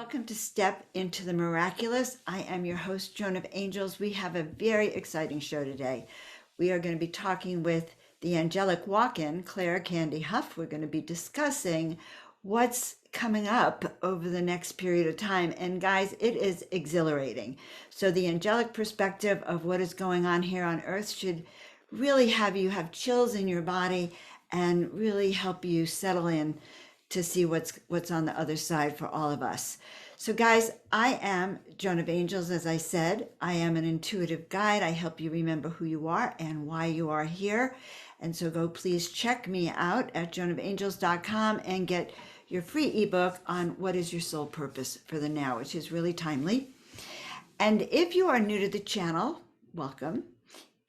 welcome to Step Into the Miraculous. I am your host, Joan of Angels. We have a very exciting show today. We are going to be talking with the angelic walk-in, Clare Candy Hough. We're going to be discussing what's coming up over the next period of time. And guys, it is exhilarating. So the angelic perspective of what is going on here on Earth should really have you have chills in your body and really help you settle in to see what's on the other side for all of us. So guys, I am Joan of Angels. As I said, I am an intuitive guide. I help you remember who you are and why you are here. And so go please check me out at joanofangels.com and get your free ebook on what is your soul purpose for the now, which is really timely. And if you are new to the channel, welcome.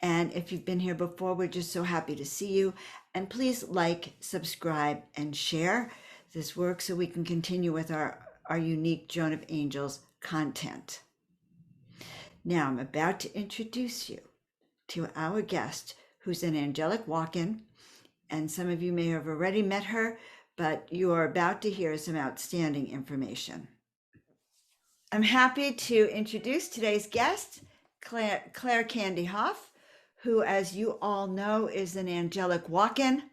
And if you've been here before, we're just so happy to see you. And please like, subscribe, and share this work so we can continue with our unique Joan of Angels content. Now I'm about to introduce you to our guest, who's an angelic walk-in. And some of you may have already met her, but you are about to hear some outstanding information. I'm happy to introduce today's guest, Clare Candy Hough, who, as you all know, is an angelic walk-in,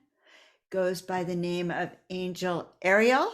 goes by the name of Angel Ariel.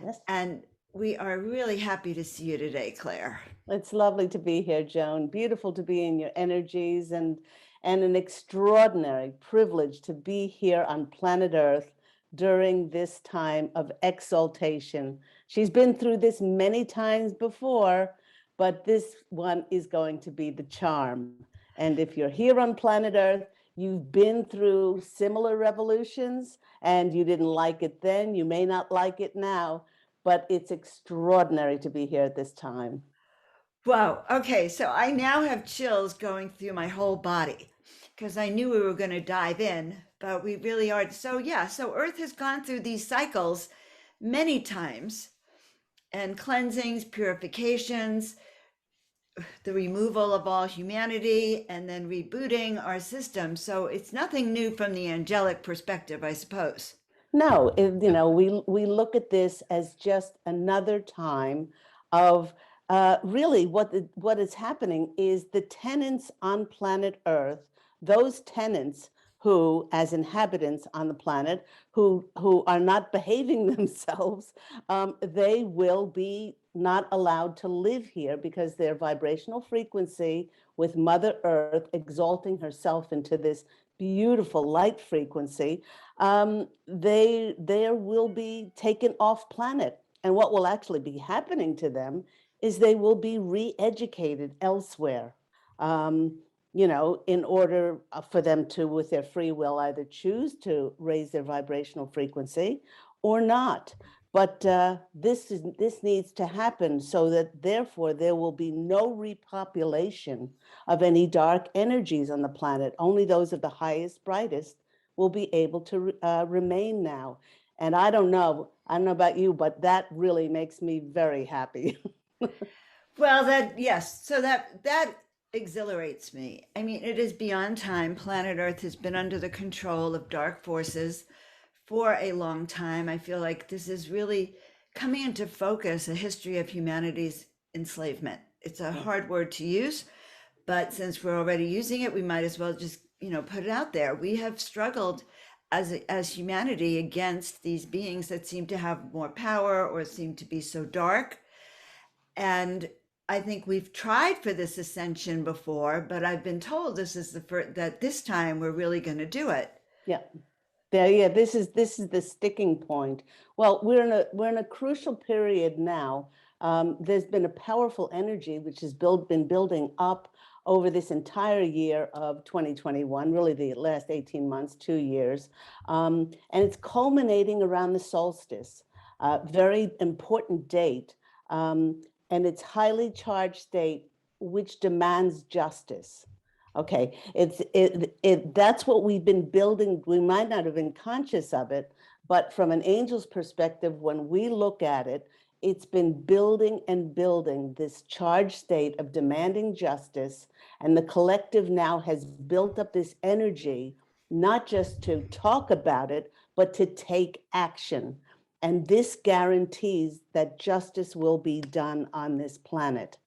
Yes. And we are really happy to see you today, Clare. It's lovely to be here, Joan. Beautiful to be in your energies and an extraordinary privilege to be here on planet Earth during this time of exaltation. She's been through this many times before, but this one is going to be the charm. And if you're here on planet Earth, you've been through similar revolutions and you didn't like it then, you may not like it now, but it's extraordinary to be here at this time. Wow. Okay. So I now have chills going through my whole body because I knew we were going to dive in, but we really are. So yeah, so Earth has gone through these cycles many times, and cleansings, purifications, the removal of all humanity, and then rebooting our system. So it's nothing new from the angelic perspective, I suppose. No, we look at this as just another time of really what is happening is the tenants on planet Earth, those tenants who, as inhabitants on the planet, who are not behaving themselves, they will be not allowed to live here because their vibrational frequency with Mother Earth exalting herself into this beautiful light frequency, they will be taken off planet. And what will actually be happening to them is they will be re-educated elsewhere, in order for them to, with their free will, either choose to raise their vibrational frequency or not. But this needs to happen so that therefore there will be no repopulation of any dark energies on the planet. Only those of the highest, brightest will be able to remain now. And I don't know about you, but that really makes me very happy. Well, yes. So that exhilarates me. I mean, it is beyond time. Planet Earth has been under the control of dark forces for a long time. I feel like this is really coming into focus, a history of humanity's enslavement. It's a hard word to use, but since we're already using it, we might as well just, put it out there. We have struggled as humanity against these beings that seem to have more power or seem to be so dark. And I think we've tried for this ascension before, but I've been told this is the first, that this time we're really going to do it. Yeah. Yeah, this is the sticking point. Well, we're in a crucial period now. There's been a powerful energy which has been building up over this entire year of 2021, really the last 18 months, 2 years, and it's culminating around the solstice, very important date, and it's highly charged state which demands justice. Okay, that's what we've been building. We might not have been conscious of it, but from an angel's perspective, when we look at it, it's been building and building this charged state of demanding justice. And the collective now has built up this energy, not just to talk about it, but to take action. And this guarantees that justice will be done on this planet.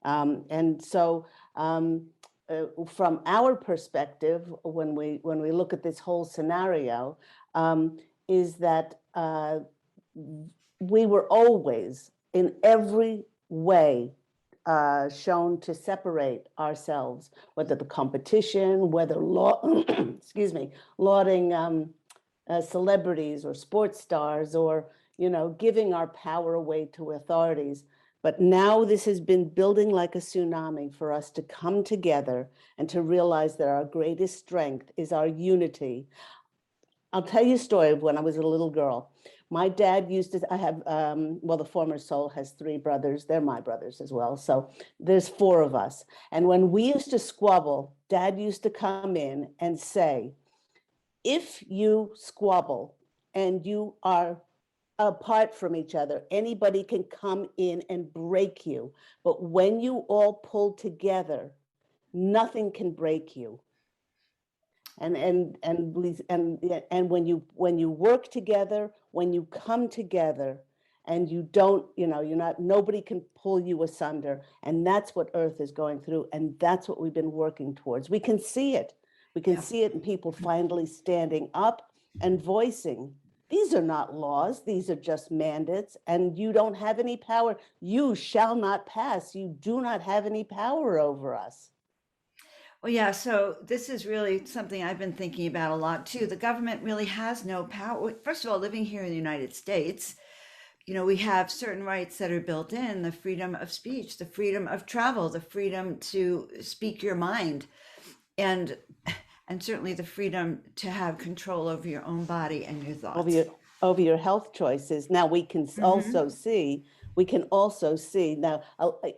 And so from our perspective, when we look at this whole scenario, is that we were always in every way shown to separate ourselves, whether the competition, whether excuse me, lauding celebrities or sports stars, or giving our power away to authorities. But now this has been building like a tsunami for us to come together and to realize that our greatest strength is our unity. I'll tell you a story of when I was a little girl. My dad used to, I have, well, the former soul has 3 brothers. They're my brothers as well. So there's 4 of us. And when we used to squabble, Dad used to come in and say, if you squabble and you are apart from each other, anybody can come in and break you. But when you all pull together, nothing can break you. And when you work together, when you come together, and you don't, nobody can pull you asunder. And that's what Earth is going through, and that's what we've been working towards. We can see it. We can see it in people finally standing up and voicing, these are not laws, these are just mandates, and you don't have any power. You shall not pass. You do not have any power over us. Well, yeah, so this is really something I've been thinking about a lot too. The government really has no power. First of all, living here in the United States, we have certain rights that are built in: the freedom of speech, the freedom of travel, the freedom to speak your mind, and certainly the freedom to have control over your own body and your thoughts. Over your health choices. Now we can also see, now,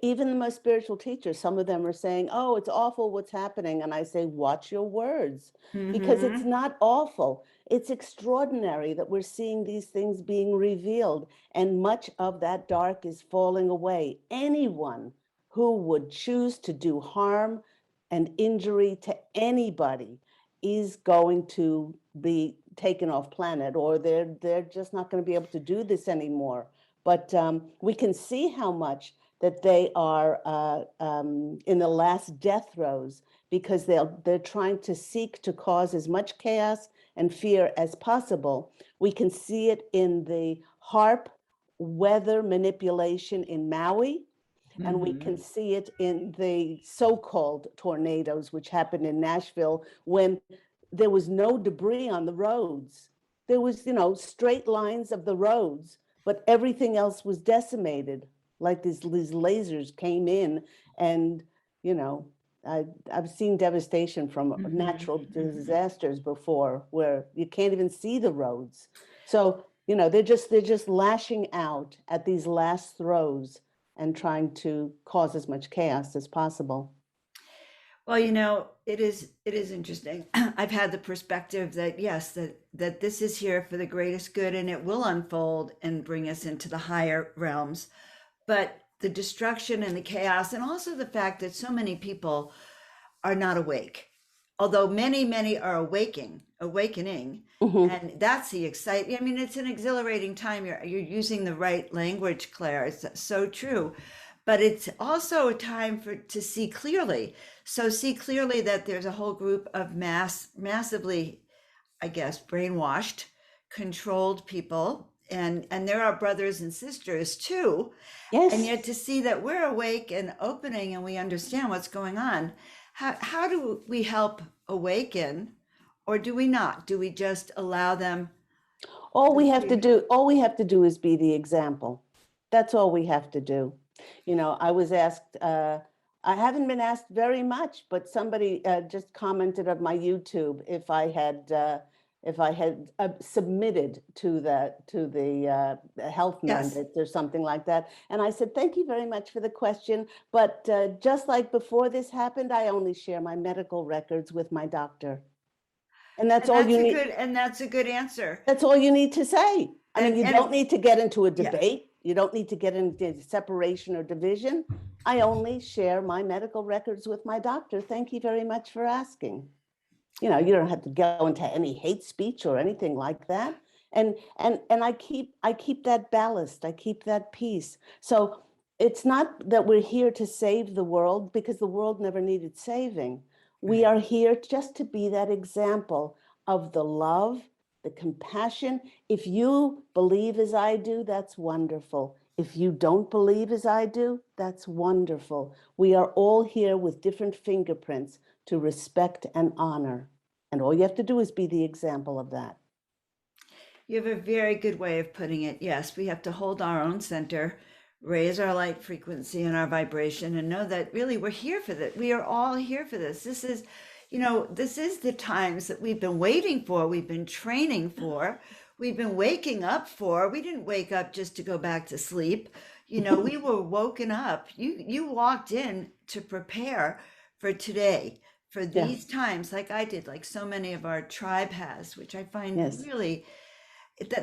even the most spiritual teachers, some of them are saying, oh, it's awful what's happening. And I say, watch your words, because it's not awful. It's extraordinary that we're seeing these things being revealed, and much of that dark is falling away. Anyone who would choose to do harm and injury to anybody is going to be taken off planet, or they're just not going to be able to do this anymore. But we can see how much that they are in the last death throes, because they're trying to seek to cause as much chaos and fear as possible. We can see it in the HARP weather manipulation in Maui. And we can see it in the so-called tornadoes, which happened in Nashville, when there was no debris on the roads. There was, straight lines of the roads, but everything else was decimated. Like these lasers came in, and, I've seen devastation from natural disasters before, where you can't even see the roads. So, they're just lashing out at these last throws and trying to cause as much chaos as possible. Well, it is interesting. I've had the perspective that yes, that this is here for the greatest good, and it will unfold and bring us into the higher realms. But the destruction and the chaos, and also the fact that so many people are not awake, although many are awakening, and that's the exciting. I mean, it's an exhilarating time. You're using the right language, Claire. It's so true. But it's also a time to see clearly. So see clearly that there's a whole group of massively, I guess, brainwashed, controlled people, and there are brothers and sisters too. Yes. And yet to see that we're awake and opening, and we understand what's going on. How do we help awaken, or do we not? Do we just allow them? All we have to do is be the example. That's all we have to do. I was asked, I haven't been asked very much, but somebody just commented on my YouTube if I had submitted to the health mandates or something like that. And I said, thank you very much for the question. But just like before this happened, I only share my medical records with my doctor. And that's all you need. And that's a good answer. That's all you need to say. I mean, you don't need to get into a debate. You don't need to get into separation or division. I only share my medical records with my doctor. Thank you very much for asking. You don't have to go into any hate speech or anything like that. And I keep that ballast, I keep that peace. So it's not that we're here to save the world, because the world never needed saving. We Right. are here just to be that example of the love, the compassion. If you believe as I do, that's wonderful. If you don't believe as I do, that's wonderful. We are all here with different fingerprints to respect and honor. And all you have to do is be the example of that. You have a very good way of putting it. Yes, we have to hold our own center, raise our light frequency and our vibration, and know that really we're here for that. We are all here for this. This is, this is the times that we've been waiting for, we've been training for, we've been waking up for. We didn't wake up just to go back to sleep. We were woken up. You walked in to prepare for today, for Yeah. these times, like I did, like so many of our tribe has, which I find Yes. really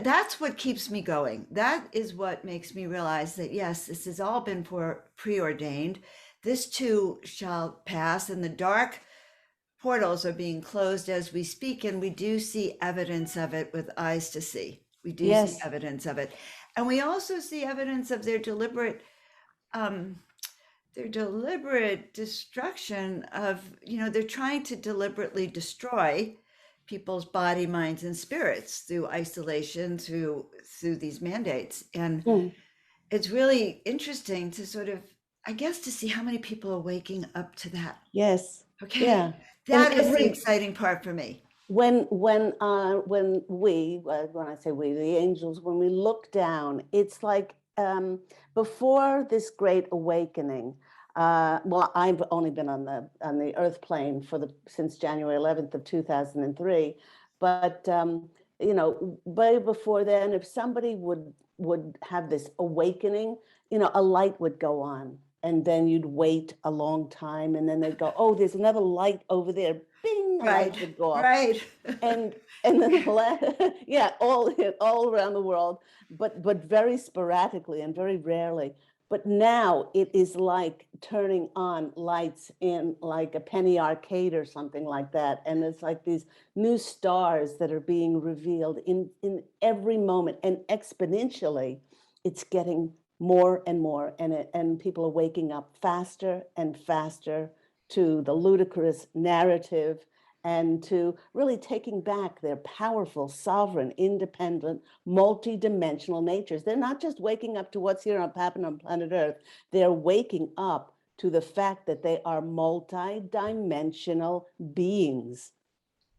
that's what keeps me going. That is what makes me realize that yes, this has all been for preordained. This too shall pass, and the dark portals are being closed as we speak, and we do see evidence of it with eyes to see. We do see Yes. evidence of it, and we also see evidence of um, their deliberate destruction of, they're trying to deliberately destroy people's body, minds, and spirits through isolation, through these mandates. And Mm. it's really interesting to sort of, I guess, to see how many people are waking up to that. Yes. Okay. Yeah. And That is the every exciting part for me. when I say we, the angels, when we look down, it's like before this great awakening. Well, I've only been on the earth plane since January 11th of 2003, but way before then, if somebody would have this awakening, a light would go on, and then you'd wait a long time, and then they'd go, oh, there's another light over there. Bing, a light Right. would go off. Right. And then yeah, all around the world, but very sporadically and very rarely. But now it is like turning on lights in like a penny arcade or something like that, and it's like these new stars that are being revealed in every moment, and exponentially it's getting more and more, and people are waking up faster and faster to the ludicrous narrative, and to really taking back their powerful, sovereign, independent, multi-dimensional natures. They're not just waking up to what's here happening on planet Earth. They're waking up to the fact that they are multi-dimensional beings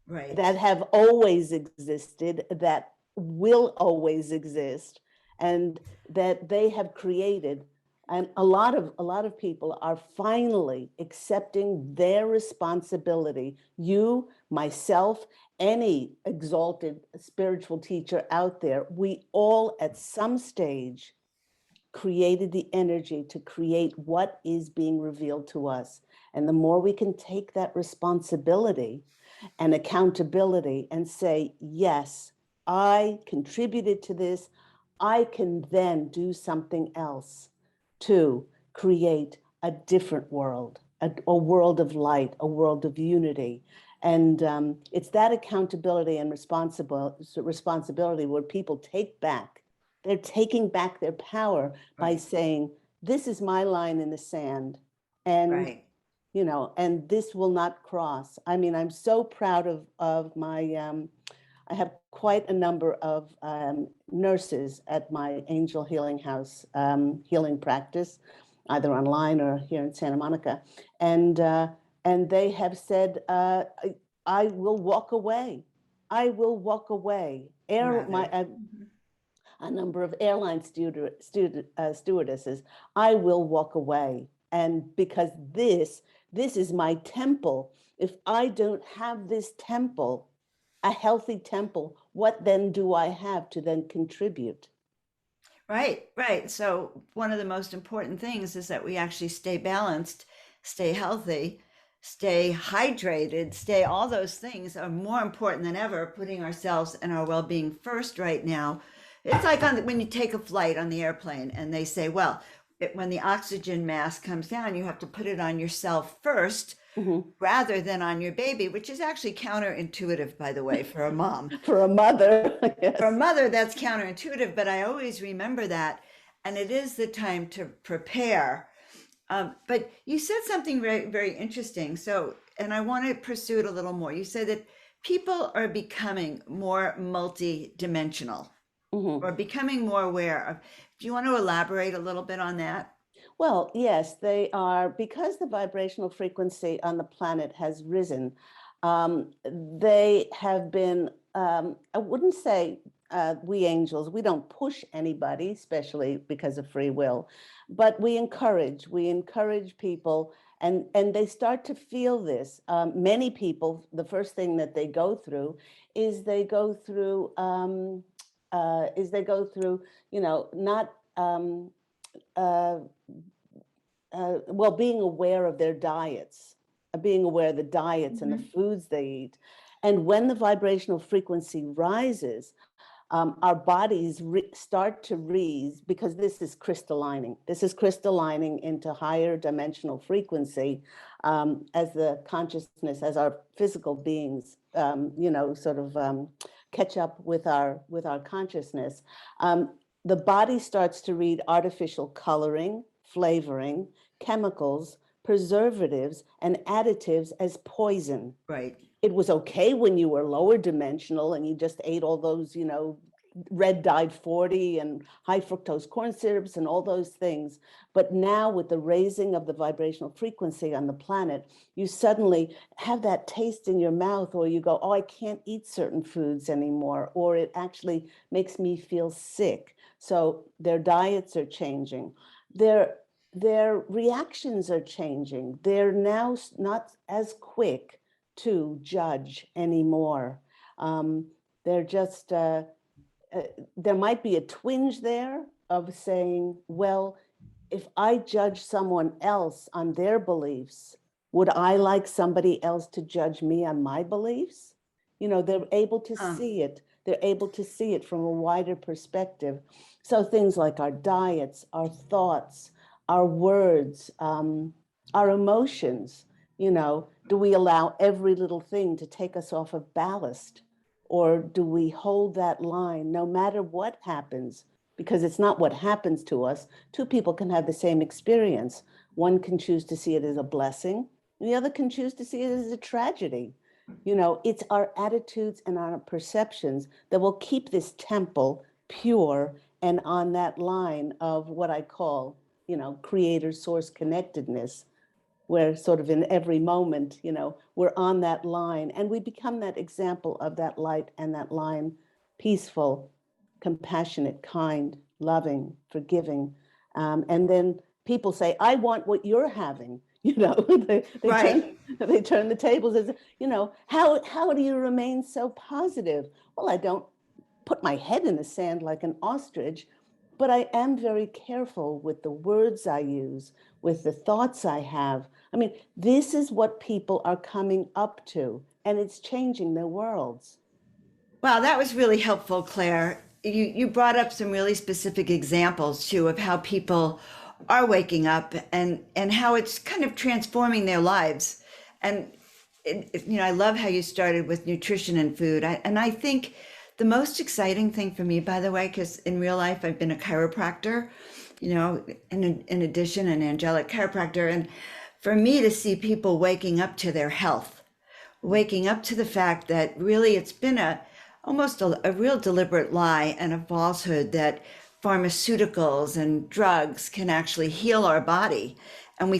Right. that have always existed, that will always exist, and that they have created. And a lot of people are finally accepting their responsibility. You, myself, any exalted spiritual teacher out there, we all at some stage created the energy to create what is being revealed to us. And the more we can take that responsibility and accountability and say, yes, I contributed to this, I can then do something else to create a different world, a world of light, a world of unity. And it's that accountability and responsibility where people take back. They're taking back their power by Right. saying, this is my line in the sand. And Right. and this will not cross. I mean, I'm so proud of my, I have quite a number of nurses at my Angel Healing House healing practice, either online or here in Santa Monica. And they have said, I will walk away. I will walk away. Rather. Mhm. A number of airline stewardesses, I will walk away. And because this is my temple. If I don't have this temple, a healthy temple, what then do I have to then contribute? Right, right. So one of the most important things is that we actually stay balanced, stay healthy, stay hydrated, stay all those things are more important than ever, putting ourselves and our well-being first right now. It's like when you take a flight on the airplane and they say, well, when the oxygen mask comes down, you have to put it on yourself first Mhm. rather than on your baby, which is actually counterintuitive, by the way, for a mom. For a mother, For a yes. mother, that's counterintuitive, but I always remember that. And it is the time to prepare. But you said something very, very interesting. So, and I want to pursue it a little more. You said that people are becoming more multi-dimensional Mhm. or becoming more aware of. Do you want to elaborate a little bit on that? Well, yes, they are, because the vibrational frequency on the planet has risen. They have been, I wouldn't say we angels, we don't push anybody, especially because of free will, but we encourage people, and they start to feel this. Many people, the first thing that they go through is they go through, not, uh, well, being aware of their diets, being aware of the diets and the Mhm. foods they eat. And when the vibrational frequency rises, our bodies start to raise, because this is crystallining. This is crystallining into higher dimensional frequency, as the consciousness, as our physical beings, sort of catch up with our consciousness. Um, the body starts to read artificial coloring, flavoring, chemicals, preservatives, and additives as poison. Right. It was okay when you were lower dimensional and you just ate all those, red dyed 40 and high fructose corn syrups and all those things. But now, with the raising of the vibrational frequency on the planet, you suddenly have that taste in your mouth, or you go, oh, I can't eat certain foods anymore, or it actually makes me feel sick. So their diets are changing. Their their reactions are changing. They're now not as quick to judge anymore. Um, they're just, uh, there might be a twinge there of saying, well, if I judge someone else on their beliefs, would I like somebody else to judge me on my beliefs? They're able to Huh. see it. They're able to see it from a wider perspective. So things like our diets, our thoughts, our words, our emotions, do we allow every little thing to take us off of ballast? Or do we hold that line no matter what happens? Because it's not what happens to us. Two people can have the same experience. One can choose to see it as a blessing, and the other can choose to see it as a tragedy. It's our attitudes and our perceptions that will keep this temple pure and on that line of what I call, creator source connectedness, where sort of in every moment, we're on that line and we become that example of that light and that line, peaceful, compassionate, kind, loving, forgiving. And then people say, I want what you're having. They Right. turn the tables as, how do you remain so positive? Well, I don't put my head in the sand like an ostrich, but I am very careful with the words I use, with the thoughts I have. I mean, this is what people are coming up to, and it's changing their worlds. Wow, that was really helpful, Claire. You brought up some really specific examples too of how people are waking up and how it's kind of transforming their lives. And I love how you started with nutrition and food. And I think the most exciting thing for me, by the way, because in real life I've been a chiropractor, in addition, an angelic chiropractor, and for me to see people waking up to their health, waking up to the fact that really it's been almost a real deliberate lie and a falsehood that pharmaceuticals and drugs can actually heal our body. And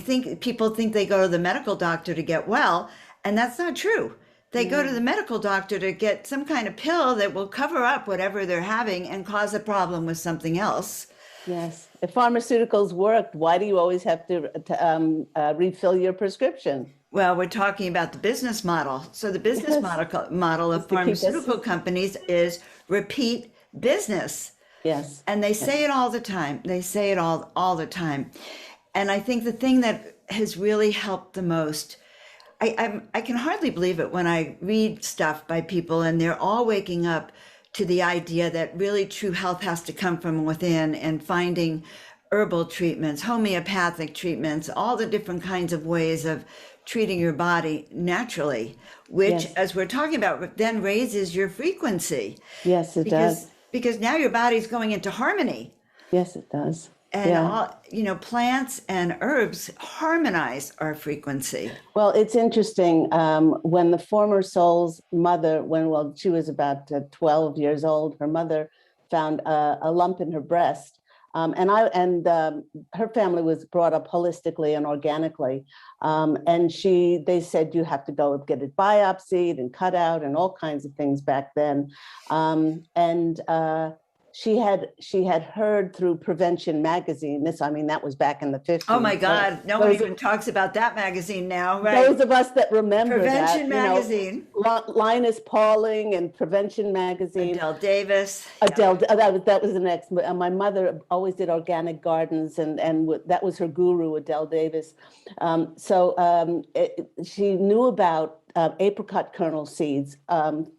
people think they go to the medical doctor to get well, and that's not true. They go to Yeah. the medical doctor to get some kind of pill that will cover up whatever they're having and cause a problem with something else. Yes. If pharmaceuticals worked, why do you always have to refill your prescription? Well, we're talking about the business model. So the business Yes. model Is of to keep us. pharmaceutical companies is repeat business. Yes. And they Yes. say it all the time. They say it all the time. And I think the thing that has really helped the most, I can hardly believe it when I read stuff by people and they're all waking up to the idea that really true health has to come from within, and finding herbal treatments, homeopathic treatments, all the different kinds of ways of treating your body naturally, which, Yes. as we're talking about, then raises your frequency Yes, it because does. because now your body's going into harmony. Yes, it does. And Yeah. all, plants and herbs harmonize our frequency. Well, it's interesting. When the former soul's mother, well, she was about 12 years old, her mother found a lump in her breast. And her family was brought up holistically and organically. And they said, you have to go get it biopsied and cut out and all kinds of things back then. She had heard through Prevention magazine. That was back in the 50s. Oh my So God, no one even talks about that magazine now, right? those of us that remember Prevention that, magazine. Linus Pauling and Prevention magazine. Adele Davis. Adele, that was the next. My mother always did organic gardens, and that was her guru, Adele Davis. She knew about apricot kernel seeds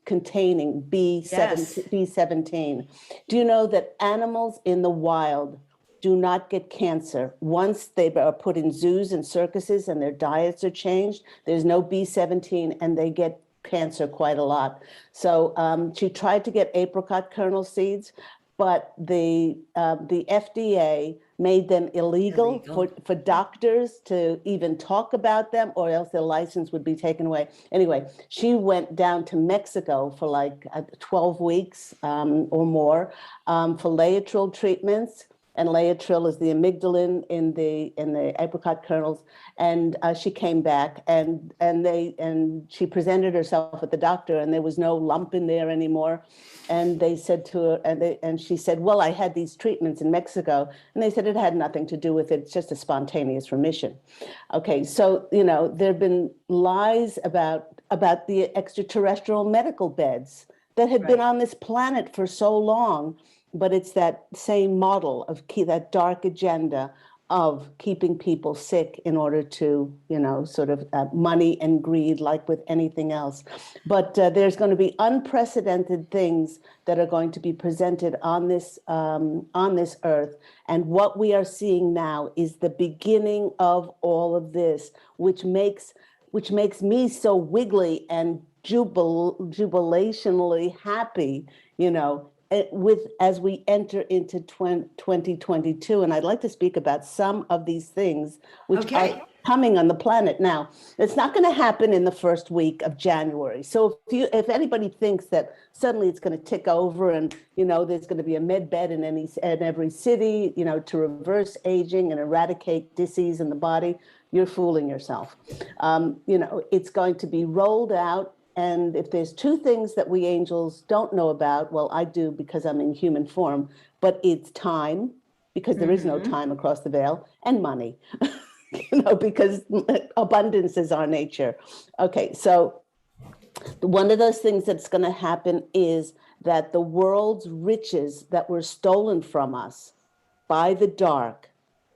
containing B17. Do you know that animals in the wild do not get cancer once they are put in zoos and circuses and their diets are changed? There's no B17 and they get cancer quite a lot. So she tried to get apricot kernel seeds, but the FDA made them illegal. For doctors to even talk about them, or else their license would be taken away. Anyway, she went down to Mexico for like 12 weeks or more for Laetrile treatments. And Laetrile is the amygdalin in the apricot kernels. And she came back, and she presented herself at the doctor, and there was no lump in there anymore. And they said to her, and she said, "Well, I had these treatments in Mexico," and they said it had nothing to do with it. It's just a spontaneous remission. Okay, so there have been lies about the extraterrestrial medical beds that had been on this planet for so long. But it's that same model of that dark agenda of keeping people sick in order to, sort of money and greed, like with anything else. But there's going to be unprecedented things that are going to be presented on this earth. And what we are seeing now is the beginning of all of this, which makes me so wiggly and jubilationally happy, as we enter into 2022. And I'd like to speak about some of these things which are coming on the planet. Now, it's not going to happen in the first week of January. So if anybody thinks that suddenly it's going to tick over and, there's going to be a med bed in every city, to reverse aging and eradicate disease in the body, you're fooling yourself. It's going to be rolled out. And if there's two things that we angels don't know about, well, I do because I'm in human form, but it's time, because there is no time across the veil, and money, because abundance is our nature. Okay, so one of those things that's going to happen is that the world's riches that were stolen from us by the dark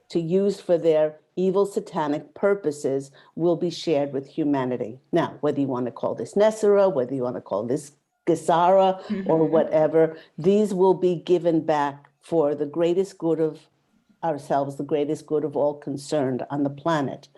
to use for their evil satanic purposes will be shared with humanity. Now, whether you want to call this Nessera, whether you want to call this Gesara, or whatever, these will be given back for the greatest good of ourselves, the greatest good of all concerned on the planet.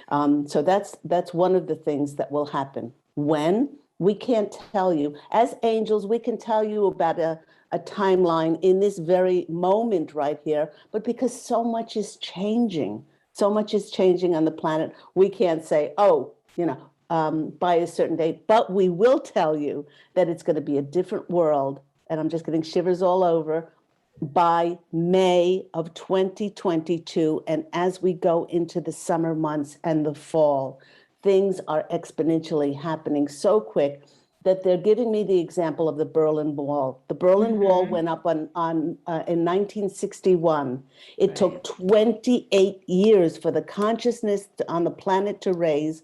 So that's one of the things that will happen. When? We can't tell you. As angels, we can tell you about a timeline in this very moment right here, but because so much is changing on the planet, we can't say, by a certain date, but we will tell you that it's going to be a different world, and I'm just getting shivers all over, by May of 2022. And as we go into the summer months and the fall, things are exponentially happening so quick that they're giving me the example of the Berlin Wall. The Berlin Wall went up in 1961. It took 28 years for the consciousness on the planet to raise,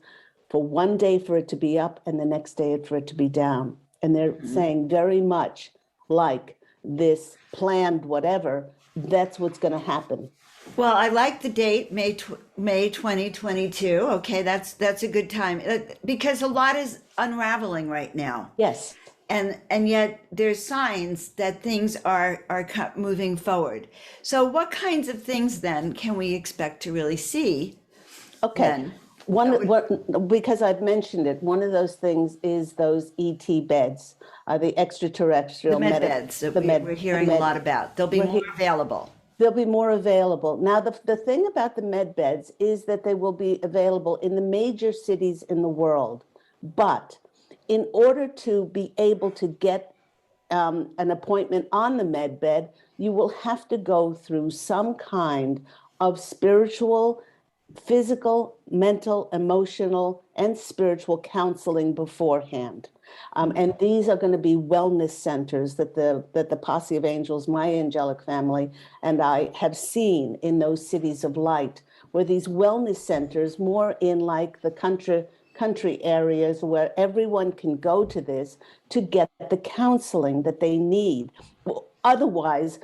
for one day for it to be up and the next day for it to be down. And they're saying very much like this planned whatever, that's what's going to happen. Well, I like the date, May 2022. Okay, that's a good time because a lot is unraveling right now. Yes. And yet there's signs that things are moving forward. So what kinds of things then can we expect to really see? Okay. Because I've mentioned it, one of those things is those ET beds, the The extraterrestrial med beds that we're the hearing a med. lot about. They'll be We're more he- available. They'll be more available. Now, the thing about the med beds is that they will be available in the major cities in the world. But in order to be able to get an appointment on the med bed, you will have to go through some kind of spiritual, physical, mental, emotional, and spiritual counseling beforehand. And these are going to be wellness centers that the Posse of Angels, my angelic family, and I have seen in those cities of light, where these wellness centers, more in like the country areas where everyone can go to this to get the counseling that they need. Otherwise,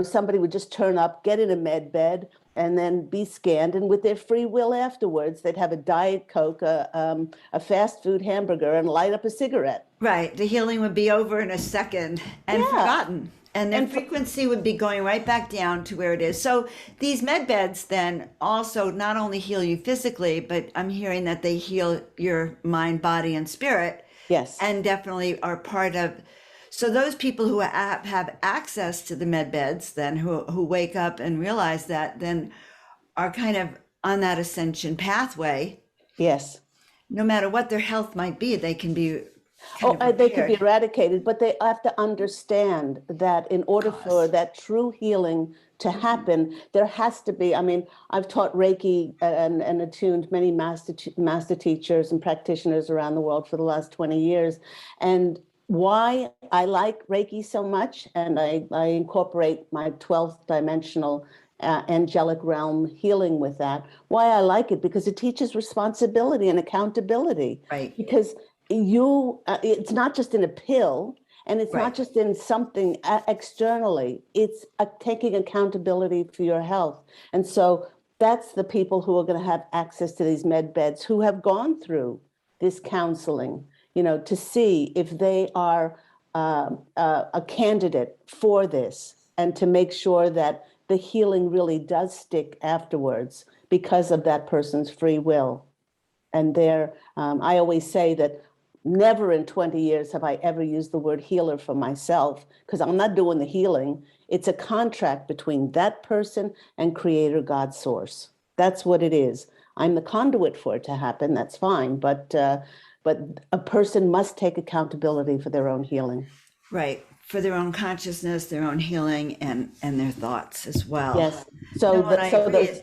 somebody would just turn up, get in a med bed, and then be scanned, and with their free will afterwards, they'd have a Diet Coke, a fast food hamburger, and light up a cigarette. Right. The healing would be over in a second and Yeah, forgotten. And their and for, frequency would be going right back down to where it is. So these med beds then also not only heal you physically, but I'm hearing that they heal your mind, body, and spirit, yes, and definitely are part of. So those people who have access to the med beds, then who wake up and realize that, then are kind of on that ascension pathway. yes. No matter what their health might be, they can be kind Oh, of they could be repaired. eradicated, but they have to understand that in order for Cause. that true healing to happen, there has to be. I mean, I've taught Reiki and attuned many master teachers and practitioners around the world for the last 20 years. And why I like Reiki so much, and I incorporate my 12th dimensional angelic realm healing with that. Why I like it, because it teaches responsibility and accountability. Right. Because it's not just in a pill, and it's not Right. just in something externally. It's taking accountability for your health. And so that's the people who are going to have access to these med beds, who have gone through this counseling, to see if they are a candidate for this, and to make sure that the healing really does stick afterwards because of that person's free will. And I always say that never in 20 years have I ever used the word healer for myself, because I'm not doing the healing. It's a contract between that person and Creator God Source. That's what it is. I'm the conduit for it to happen. That's fine. But a person must take accountability for their own healing. Right. For their own consciousness, their own healing, and their thoughts as well. Yes. So No, and I so agree.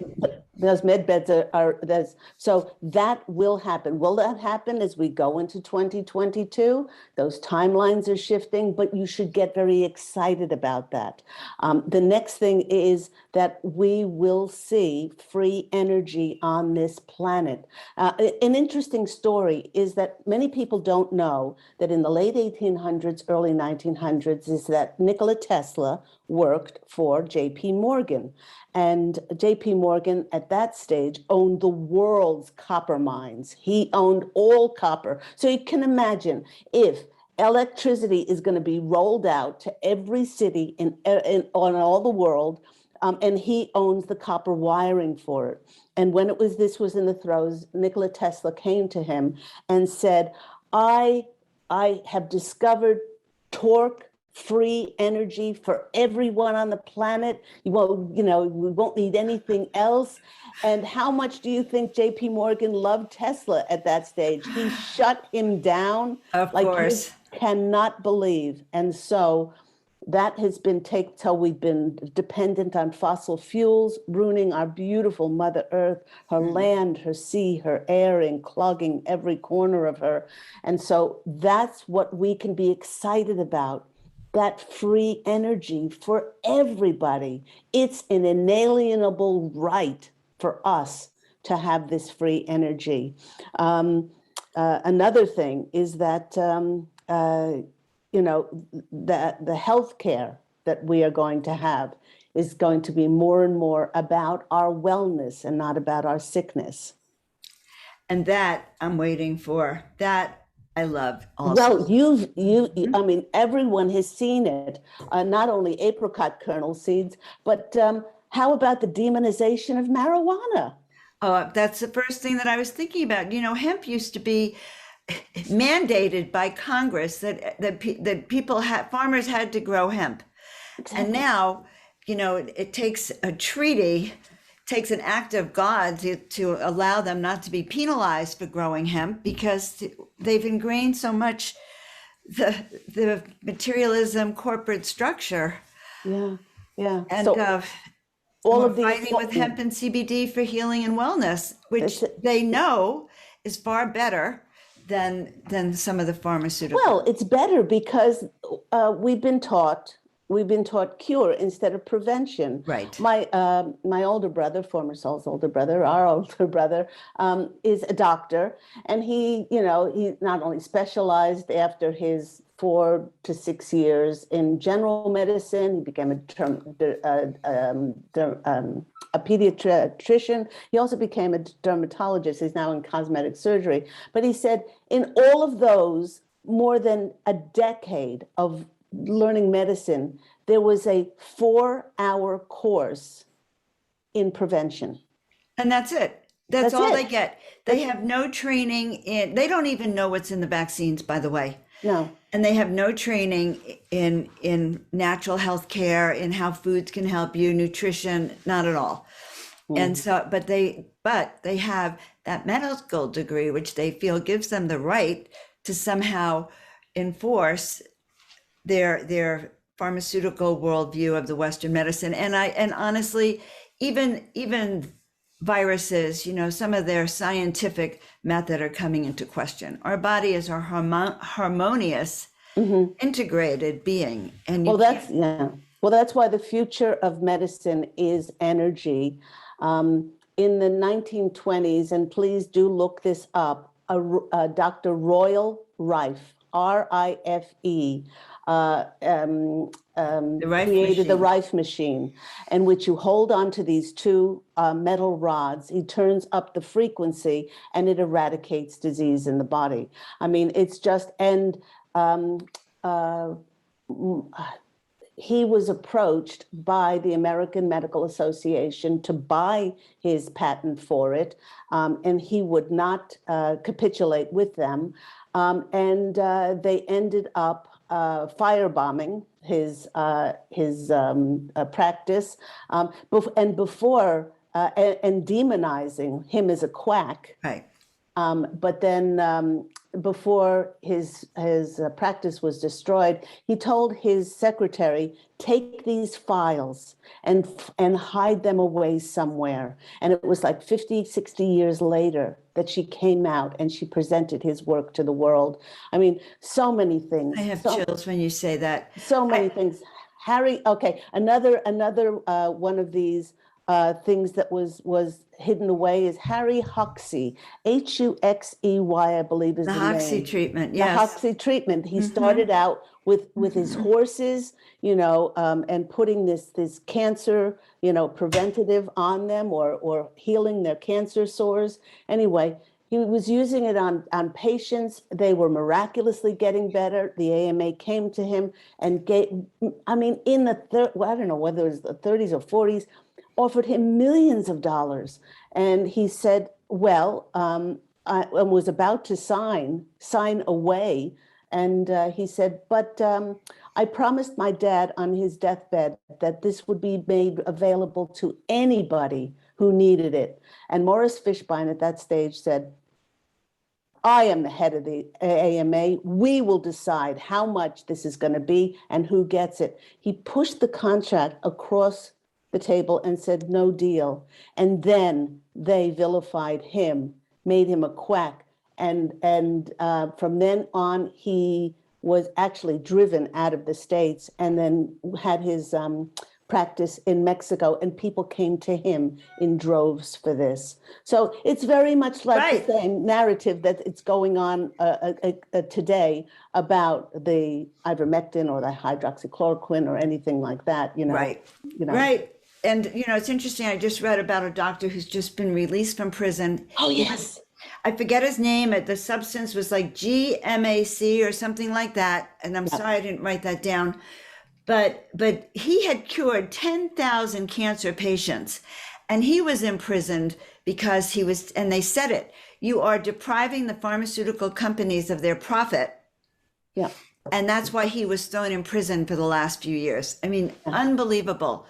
those med beds are there's so that will happen. Will that happen as we go into 2022? Those timelines are shifting, but you should get very excited about that. The next thing is that we will see free energy on this planet. An interesting story is that many people don't know that in the late 1800s, early 1900s, is that Nikola Tesla worked for J.P. Morgan. And J.P. Morgan at that stage owned the world's copper mines. He owned all copper. So you can imagine, if electricity is going to be rolled out to every city on all the world, and he owns the copper wiring for it. And when this was in the throes, Nikola Tesla came to him and said, I have discovered torque free energy for everyone on the planet. We won't need anything else. And how much do you think JP Morgan loved Tesla at that stage? He shut him down Of like you course. cannot believe. And so that has been till we've been dependent on fossil fuels, ruining our beautiful Mother Earth, her land, her sea, her air, and clogging every corner of her. And so that's what we can be excited about, that free energy for everybody. It's an inalienable right for us to have this free energy. Another thing is that that the healthcare that we are going to have is going to be more and more about our wellness and not about our sickness. And that I'm waiting for. That I love also. Well, I mean, everyone has seen it. Not only apricot kernel seeds, but how about the demonization of marijuana? Oh, that's the first thing that I was thinking about. Hemp used to be mandated by Congress that farmers had to grow hemp. And Exactly. now, it takes a treaty, takes an act of God to allow them not to be penalized for growing hemp because they've ingrained so much the materialism corporate structure. Yeah, yeah. And So and all we're of these, fighting with hemp and CBD for healing and wellness, which that's it. they know is far better than some of the Well, pharmaceuticals. it's better because we've been taught cure instead of prevention. Right. My older brother, former Saul's older brother, our older brother, is a doctor, and he not only specialized after his 4 to 6 years in general medicine, he became a pediatrician. He also became a dermatologist. He's now in cosmetic surgery. But he said in all of those more than a decade of learning medicine, there was a 4-hour course in prevention. And that's it. That's That's all they it. get. They That's have no training they don't even know what's in the vaccines, by the way. no. And they have no training in natural health care, in how foods can help you, nutrition, not at all. And Mhm. so, but they have that medical degree, which they feel gives them the right to somehow enforce their pharmaceutical worldview of the Western medicine. And honestly, even viruses, some of their scientific method are coming into question. Our body is a harmonious, Mhm. integrated being, and you Well, can't. that's yeah. Well, that's why the future of medicine is energy. In the 1920s, and please do look this up, Dr. Royal Rife, Rife, The Rife created the machine. Rife machine, in which you hold on to these two metal rods. He turns up the frequency, and it eradicates disease in the body. I mean, it's just and. Uh, he was approached by the American Medical Association to buy his patent for it, and he would not capitulate with them. And they ended up firebombing his practice, and before and demonizing him as a quack. Right. But then, before his practice was destroyed, he told his secretary, "Take these files and hide them away somewhere." And it was like 50, 60 years later that she came out and she presented his work to the world. I mean, so many I things, have chills when you say that. so I, many things. Harry, okay, another one of these things that was hidden away is Harry Huxley, Huxey, I believe is the the Hoxsey name. treatment, The yes. Huxley treatment. He Hmm. started out with his horses, and putting this cancer, preventative on them, or healing their cancer sores. Anyway, he was using it on patients. They were miraculously getting better. The AMA came to him and I mean, in well, I don't know whether it was the 30s or 40s, offered him millions of dollars. And he said, well, and was about to sign away. And he said, but I promised my dad on his deathbed that this would be made available to anybody who needed it. And Morris Fishbein at that stage said, I am the head of the AMA. We will decide how much this is going to be and who gets it. He pushed the contract across the table and said, no deal. And then they vilified him, made him a quack. And from then on, he was actually driven out of the States and then had his practice in Mexico. And people came to him in droves for this. So it's very much like the Right. same narrative that it's going on today about the ivermectin or the hydroxychloroquine or anything like that. Right. You know. Right. And it's interesting. I just read about a doctor who's just been released from prison. Oh He was, yes. I forget his name. The substance was like GMAC or something like that. And I'm Yeah. sorry I didn't write that down. But he had cured 10,000 cancer patients. And he was imprisoned because he was, and they said it, you are depriving the pharmaceutical companies of their profit. Yeah. And that's why he was thrown in prison for the last few years. I mean, Yeah. unbelievable.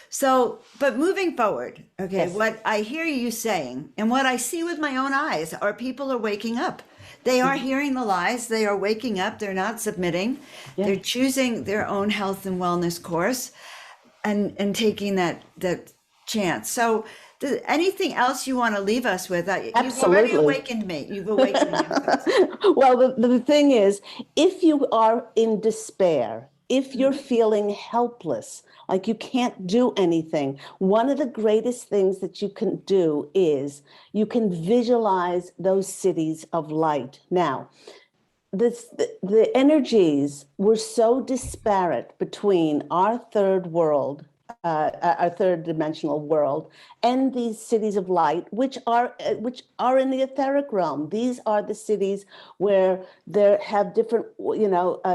So, but moving forward, okay, Yes. what I hear you saying and what I see with my own eyes are people are waking up. They are hearing the lies. They are waking up. They're not submitting. Yeah. They're choosing their own health and wellness course and taking that chance. So, anything else you want to leave us with? You've already Absolutely. awakened me. You've awakened me. Well, the thing is, if you are in despair, if you're feeling helpless, like you can't do anything, one of the greatest things that you can do is you can visualize those cities of light. Now, the energies were so disparate between our third world, our third dimensional world, and these cities of light, which are in the etheric realm. These are the cities where there have different,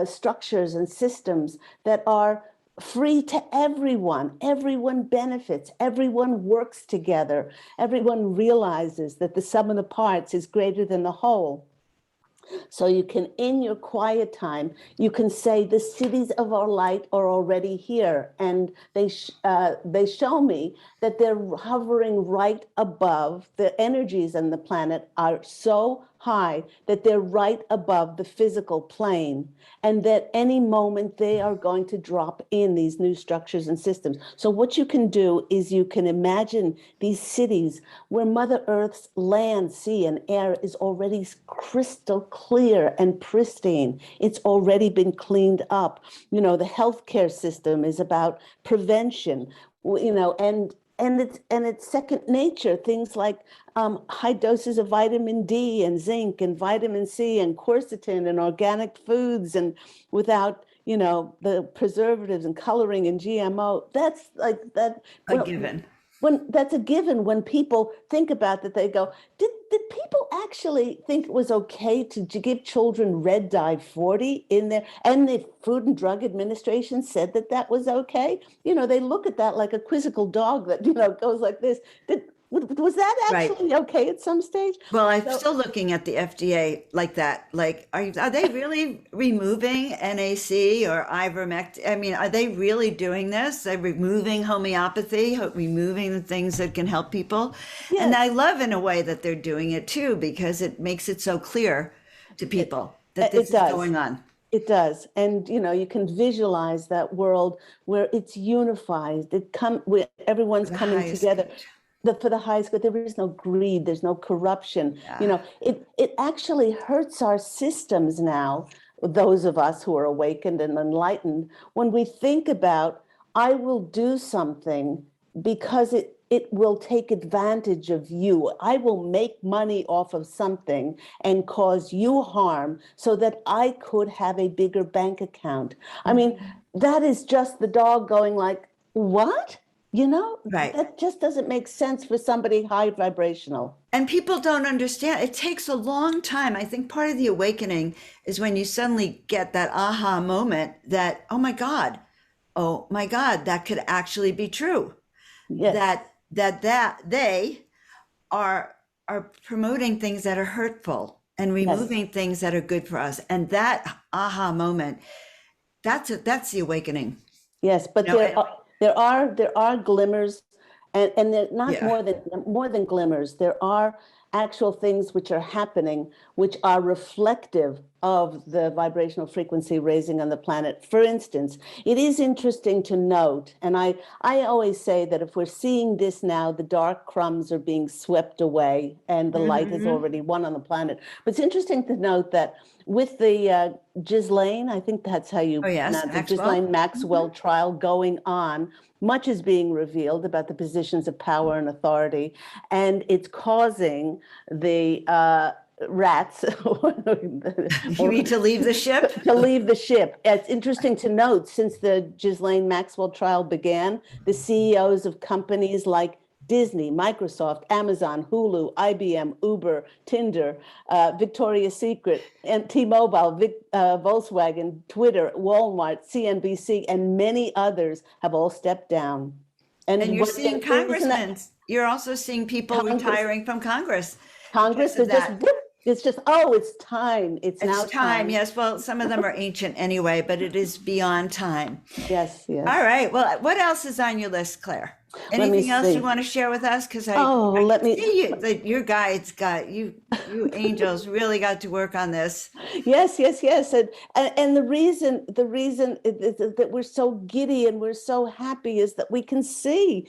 structures and systems that are free to everyone. Everyone benefits. Everyone works together. Everyone realizes that the sum of the parts is greater than the whole. So you can, in your quiet time, you can say the cities of our light are already here, and they show me that they're hovering right above. The energies on the planet are so high that they're right above the physical plane, and that any moment they are going to drop in these new structures and systems. So what you can do is you can imagine these cities where Mother Earth's land, sea, and air is already crystal clear and pristine. It's already been cleaned up. The healthcare system is about prevention, and it's second nature. Things like high doses of vitamin D and zinc and vitamin C and quercetin and organic foods, and without the preservatives and coloring and GMO. That's like that. A given. When that's a given, when people think about that, they go, did people actually think it was okay to give children red dye 40 in there? And the Food and Drug Administration said that was okay. They look at that like a quizzical dog that goes like this. Was that actually okay at some stage? Well, I'm still looking at the FDA like that. Like, are they really removing NAC or ivermectin? I mean, are they really doing this? They're removing homeopathy, removing the things that can help people. Yes. And I love in a way that they're doing it too, because it makes it so clear to people that this is going on. It does. And, you can visualize that world where it's unified. Where everyone's coming together. For the highest good. There is no greed. There's no corruption. Yeah. It actually hurts our systems now, those of us who are awakened and enlightened, when we think about, I will do something because it will take advantage of you. I will make money off of something and cause you harm so that I could have a bigger bank account. I mean, that is just the dog going like, what? Right. That just doesn't make sense for somebody high vibrational. And people don't understand. It takes a long time. I think part of the awakening is when you suddenly get that aha moment that, oh my God, that could actually be true. Yes. That they are promoting things that are hurtful and removing things that are good for us. And that aha moment, that's the awakening. Yes, but there are glimmers, and they're not more than glimmers. There are actual things which are happening, which are reflective of the vibrational frequency raising on the planet. For instance, it is interesting to note, and I always say that if we're seeing this now, the dark crumbs are being swept away and the light has already won on the planet. But it's interesting to note that with the Ghislaine, I think that's how you pronounce it, Ghislaine Maxwell trial going on, much is being revealed about the positions of power and authority, and it's causing the rats. You need to leave the ship? To leave the ship. It's interesting to note, since the Ghislaine Maxwell trial began, the CEOs of companies like Disney, Microsoft, Amazon, Hulu, IBM, Uber, Tinder, Victoria's Secret, and T-Mobile, Volkswagen, Twitter, Walmart, CNBC, and many others have all stepped down. And you're seeing congressmen. you're also seeing people Congress, retiring from Congress Congress, because of they're just, that. whoop, it's just, oh, it's time. It's It's now time, time. yes. Well, some of them are ancient anyway, but it is beyond time. Yes, yes. All right. Well, what else is on your list, Claire? Let me Anything else you see. want to share with us? Because Oh, I let can me. see you, that your guides got you, you angels really got to work on this. Yes, yes, yes. And the reason is that we're so giddy and we're so happy is that we can see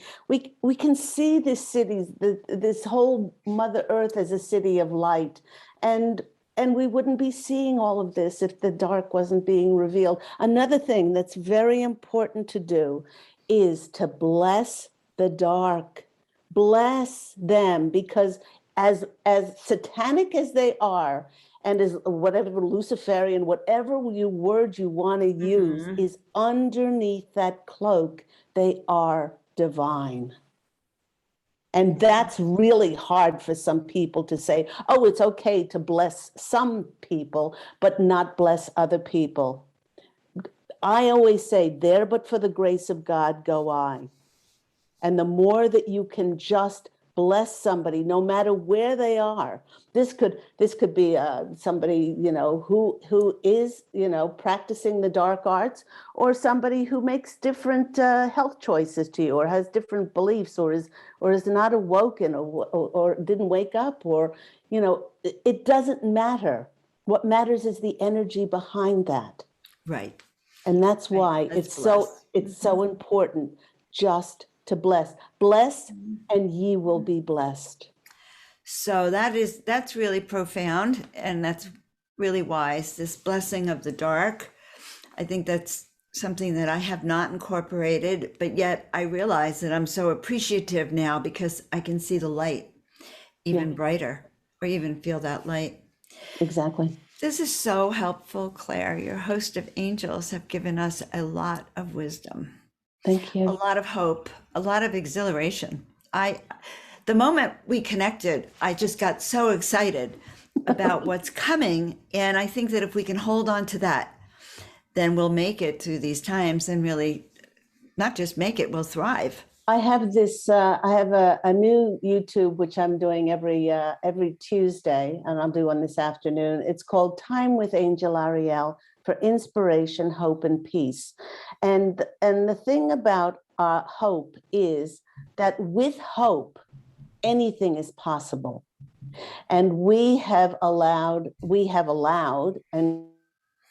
this city, this whole Mother Earth as a city of light. And and we wouldn't be seeing all of this if the dark wasn't being revealed. Another thing that's very important to do is to bless the dark. Bless them, because as satanic as they are, and as whatever Luciferian, whatever word you want to use, Mhm. is underneath that cloak, they are divine. And that's really hard for some people to say, oh, it's okay to bless some people, but not bless other people. I always say, there but for the grace of God go I. And the more that you can just bless somebody, no matter where they are, this could be somebody, who is, practicing the dark arts, or somebody who makes different health choices to you, or has different beliefs, or is not awoken, or didn't wake up, or it doesn't matter. What matters is the energy behind that. Right. And that's Right. why Let's it's so bless. it's so important just to bless. Bless, and ye will be blessed. So that's really profound, and that's really wise. This blessing of the dark. I think that's something that I have not incorporated, but yet I realize that I'm so appreciative now because I can see the light Yeah, even brighter, or even feel that light. exactly. This is so helpful, Claire. Your host of angels have given us a lot of wisdom, Thank a you. lot of hope, a lot of exhilaration. The moment we connected, I just got so excited about what's coming. And I think that if we can hold on to that, then we'll make it through these times, and really not just make it, we'll thrive. I have this. I have a new YouTube which I'm doing every Tuesday, and I'll do one this afternoon. It's called Time with Angel Ariel, for inspiration, hope, and peace. And the thing about hope is that with hope, anything is possible. And we have allowed and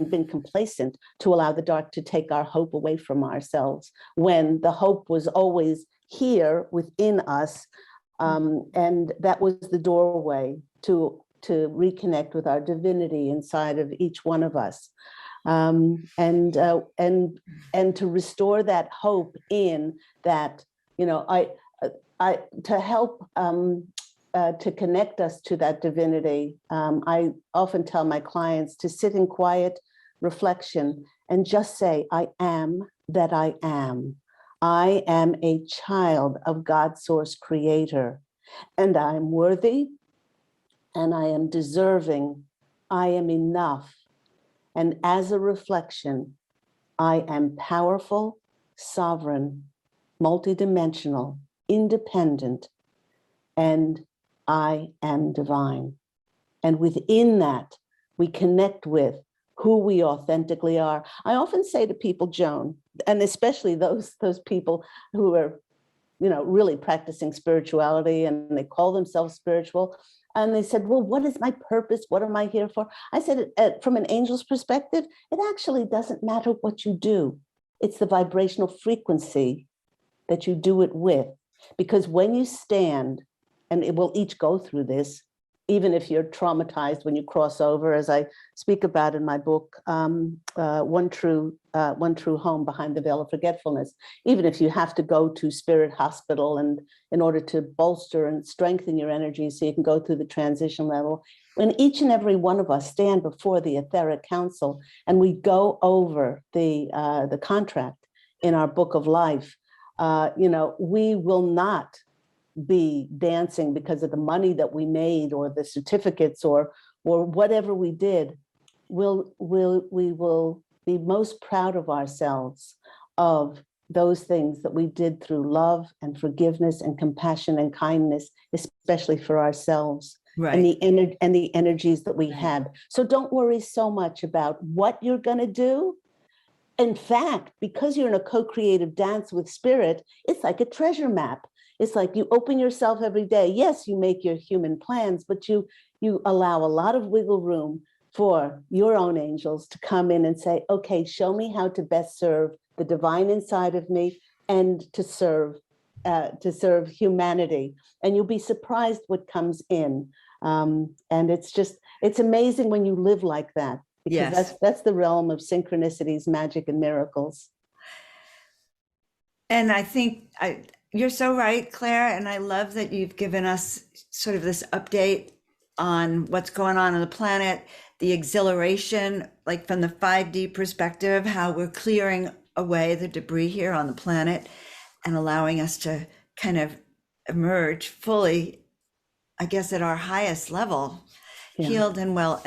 been complacent to allow the dark to take our hope away from ourselves, when the hope was always here within us. And that was the doorway to reconnect with our divinity inside of each one of us. And to restore that hope in that, I to help to connect us to that divinity. I often tell my clients to sit in quiet reflection and just say, I am that I am. I am a child of God's source creator, and I am worthy, and I am deserving. I am enough. And as a reflection, I am powerful, sovereign, multidimensional, independent, and I am divine. And within that, we connect with who we authentically are. I often say to people, Joan, and especially those people who are, really practicing spirituality and they call themselves spiritual, and they said, well, what is my purpose? What am I here for? I said, from an angel's perspective, it actually doesn't matter what you do. It's the vibrational frequency that you do it with. Because when you stand, and it will each go through this, even if you're traumatized when you cross over, as I speak about in my book, One True Home Behind the Veil of Forgetfulness. Even if you have to go to Spirit Hospital, and in order to bolster and strengthen your energy so you can go through the transition level, when each and every one of us stand before the etheric council and we go over the contract in our book of life, we will not be dancing because of the money that we made, or the certificates, or whatever we did. We will be most proud of ourselves, of those things that we did through love and forgiveness and compassion and kindness, especially for ourselves. And Right. the energies that we Right. had. So don't worry so much about what you're going to do. In fact, because you're in a co-creative dance with spirit, it's like a treasure map. It's like you open yourself every day. Yes, you make your human plans, but you allow a lot of wiggle room for your own angels to come in and say, okay, show me how to best serve the divine inside of me and to serve humanity. And you'll be surprised what comes in. And it's amazing when you live like that, because Yes. that's the realm of synchronicities, magic, and miracles. And I think you're so right, Claire. And I love that you've given us sort of this update on what's going on the planet, the exhilaration, like from the 5D perspective, how we're clearing away the debris here on the planet and allowing us to kind of emerge fully, I guess, at our highest level, Yeah. healed and well.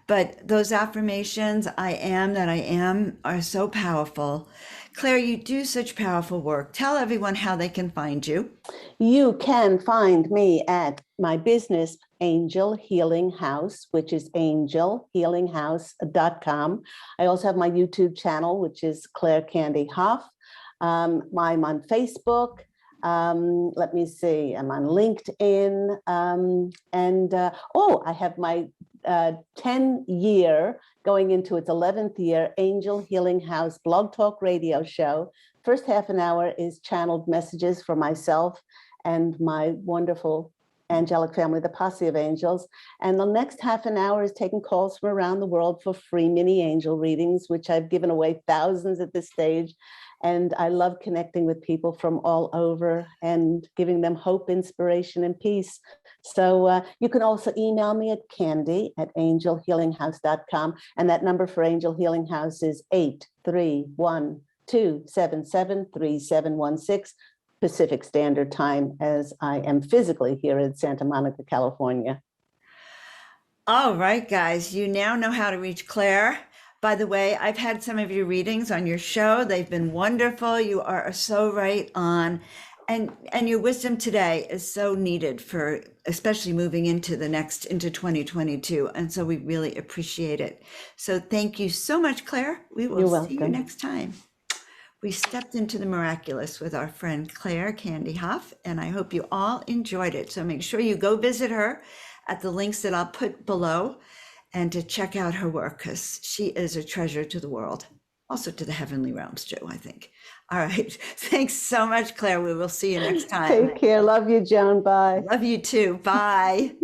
But those affirmations, I am that I am, are so powerful. Claire, you do such powerful work. Tell everyone how they can find you. You can find me at my business, Angel Healing House, which is angelhealinghouse.com. I also have my YouTube channel, which is Clare Candy Hough. I'm on Facebook. Let me see, I'm on LinkedIn. I have my 10-year, going into its 11th year, Angel Healing House blog talk radio show. First half an hour is channeled messages for myself and my wonderful angelic family, the Posse of Angels. And the next half an hour is taking calls from around the world for free mini angel readings, which I've given away thousands at this stage. And I love connecting with people from all over and giving them hope, inspiration, and peace. So you can also email me at candy@angelhealinghouse.com. And that number for Angel Healing House is 831-277-3716 Pacific Standard Time, as I am physically here in Santa Monica, California. All right, guys, you now know how to reach Claire. By the way, I've had some of your readings on your show. They've been wonderful. You are so right on. And your wisdom today is so needed for especially moving into 2022. And so we really appreciate it. So thank you so much, Claire. We will see you next time. We stepped into the miraculous with our friend Clare Candy Hough, and I hope you all enjoyed it. So make sure you go visit her at the links that I'll put below and to check out her work, because she is a treasure to the world, also to the heavenly realms too, I think. All right. Thanks so much, Claire. We will see you next time. Take care. Love you, Joan. Bye. Love you too. Bye.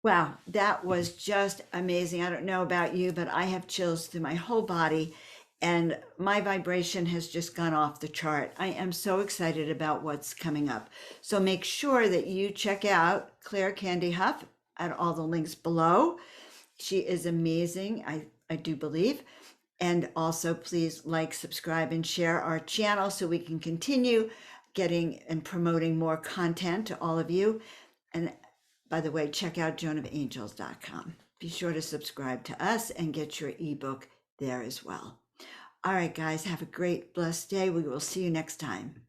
Wow, that was just amazing. I don't know about you, but I have chills through my whole body and my vibration has just gone off the chart. I am so excited about what's coming up. So make sure that you check out Clare Candy Hough at all the links below. She is amazing, I do believe. And also please like, subscribe, and share our channel so we can continue getting and promoting more content to all of you. And by the way, check out joanofangels.com. Be sure to subscribe to us and get your ebook there as well. All right, guys, have a great, blessed day. We will see you next time.